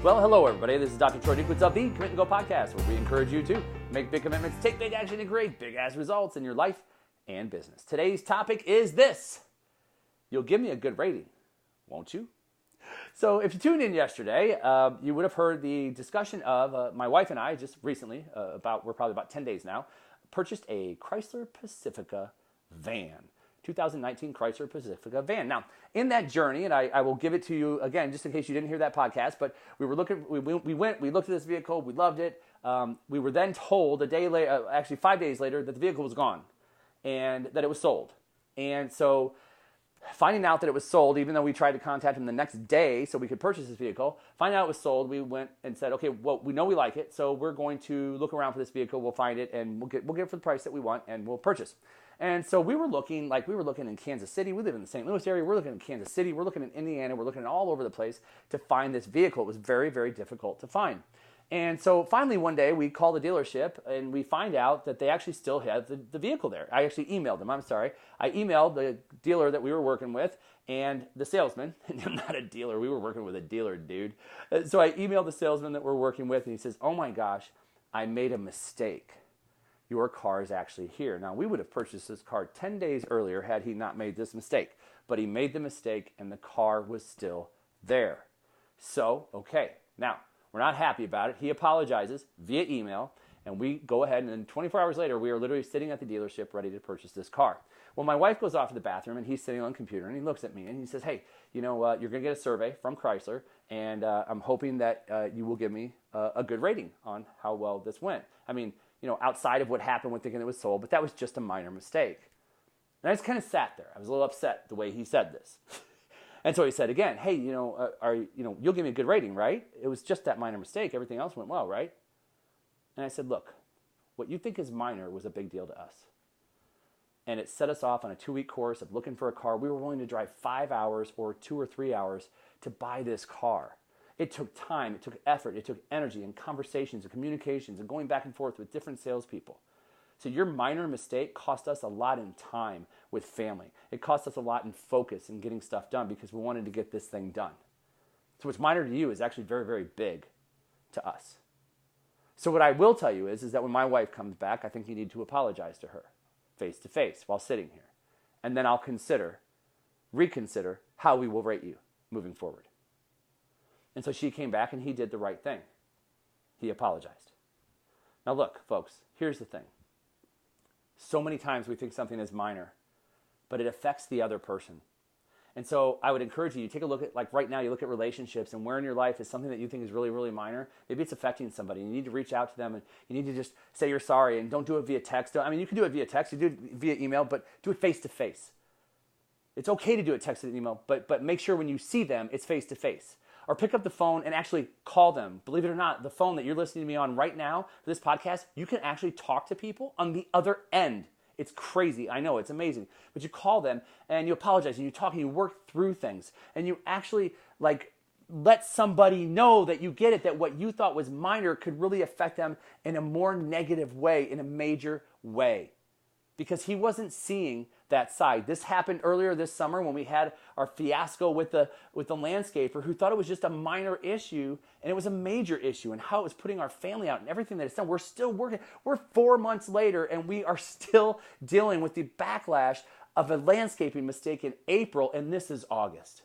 Well, hello everybody. This is Dr. Troy Dukwitz of the Commit and Go podcast, where we encourage you to make big commitments, take big action, and create big-ass results in your life and business. Today's topic is this. You'll give me a good rating, won't you? So if you tuned in yesterday, you would have heard the discussion of my wife and I just recently, we're probably about 10 days now, purchased a Chrysler Pacifica van. 2019 Chrysler Pacifica van. Now, in that journey, and I will give it to you again, just in case you didn't hear that podcast, but we looked at this vehicle, we loved it. We were then told a day later, actually 5 days later, that the vehicle was gone and that it was sold. And so finding out that it was sold, even though we tried to contact him the next day so we could purchase this vehicle, finding out it was sold, we went and said, okay, well, we know we like it, so we're going to look around for this vehicle, we'll find it, and we'll get it for the price that we want, and we'll purchase. And so we were looking in Kansas City. We live in the St. Louis area. We're looking in Kansas City. We're looking in Indiana. We're looking all over the place to find this vehicle. It was very, very difficult to find. And so finally one day we call the dealership and we find out that they actually still have the vehicle there. I actually emailed them. I emailed the dealer that we were working with and the salesman. I'm not a dealer. We were working with a dealer, dude. So I emailed the salesman that we're working with and he says, oh my gosh, I made a mistake. Your car is actually here. Now, we would have purchased this car 10 days earlier had he not made this mistake. But he made the mistake and the car was still there. So, okay. Now, we're not happy about it. He apologizes via email, and we go ahead, and then 24 hours later, we are literally sitting at the dealership ready to purchase this car. Well, my wife goes off to the bathroom, and he's sitting on the computer, and he looks at me, and he says, hey, you're going to get a survey from Chrysler, and I'm hoping that you will give me a good rating on how well this went. I mean, outside of what happened with thinking it was sold, but that was just a minor mistake. And I just kind of sat there. I was a little upset the way he said this. And so he said again, hey, you'll give me a good rating, right? It was just that minor mistake. Everything else went well, right? And I said, look, what you think is minor was a big deal to us. And it set us off on a 2-week course of looking for a car. We were willing to drive 5 hours or 2 or 3 hours to buy this car. It took time, it took effort, it took energy and conversations and communications and going back and forth with different salespeople. So your minor mistake cost us a lot in time with family. It cost us a lot in focus and getting stuff done because we wanted to get this thing done. So what's minor to you is actually very, very big to us. So what I will tell you is that when my wife comes back, I think you need to apologize to her face to face while sitting here. And then I'll reconsider how we will rate you moving forward. And so she came back and he did the right thing. He apologized. Now look, folks, here's the thing. So many times we think something is minor, but it affects the other person. And so I would encourage you to take a look at, like right now, you look at relationships and where in your life is something that you think is really, really minor. Maybe it's affecting somebody. You need to reach out to them and you need to just say you're sorry and don't do it via text. I mean, you can do it via text, you do it via email, but do it face to face. It's okay to do it text and email, but make sure when you see them, it's face to face. Or pick up the phone and actually call them. Believe it or not, the phone that you're listening to me on right now for this podcast, you can actually talk to people on the other end. It's crazy. I know, it's amazing. But you call them and you apologize and you talk and you work through things. And you actually let somebody know that you get it, that what you thought was minor could really affect them in a more negative way, in a major way. Because he wasn't seeing that side. This happened earlier this summer when we had our fiasco with the landscaper who thought it was just a minor issue and it was a major issue and how it was putting our family out and everything that it's done. We're still working. We're 4 months later and we are still dealing with the backlash of a landscaping mistake in April, and this is August.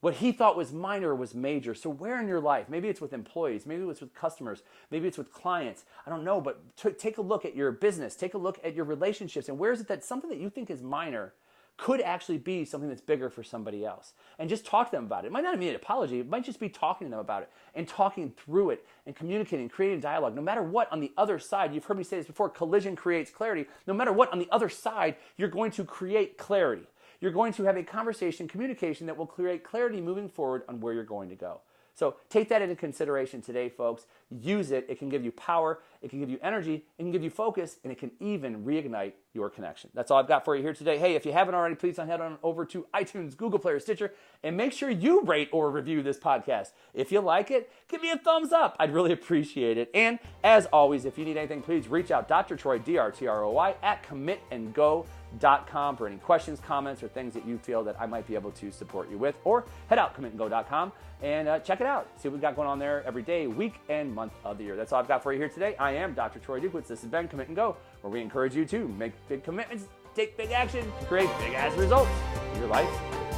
What he thought was minor was major. So where in your life, maybe it's with employees, maybe it's with customers, maybe it's with clients, I don't know, but take a look at your business, take a look at your relationships, and where is it that something that you think is minor could actually be something that's bigger for somebody else? And just talk to them about it. It might not mean an apology, it might just be talking to them about it and talking through it and communicating, creating dialogue. No matter what on the other side, you've heard me say this before, collision creates clarity. No matter what on the other side, you're going to create clarity. You're going to have a conversation, communication that will create clarity moving forward on where you're going to go. So take that into consideration today, folks. Use it. It can give you power. It can give you energy. It can give you focus. And it can even reignite your connection. That's all I've got for you here today. Hey, if you haven't already, please head on over to iTunes, Google Play, or Stitcher, and make sure you rate or review this podcast. If you like it, give me a thumbs up. I'd really appreciate it. And as always, if you need anything, please reach out, Dr. Troy, DRTROY, at commitandgo.com for any questions, comments, or things that you feel that I might be able to support you with. Or head out, commitandgo.com, and check it out. See what we got going on there every day, week, and month of the year. That's all I've got for you here today. I am Dr. Troy Dukowitz. This has been Commit and Go, where we encourage you to make big commitments, take big action, to create big-ass results in your life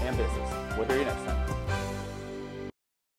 and business. We'll hear you next time.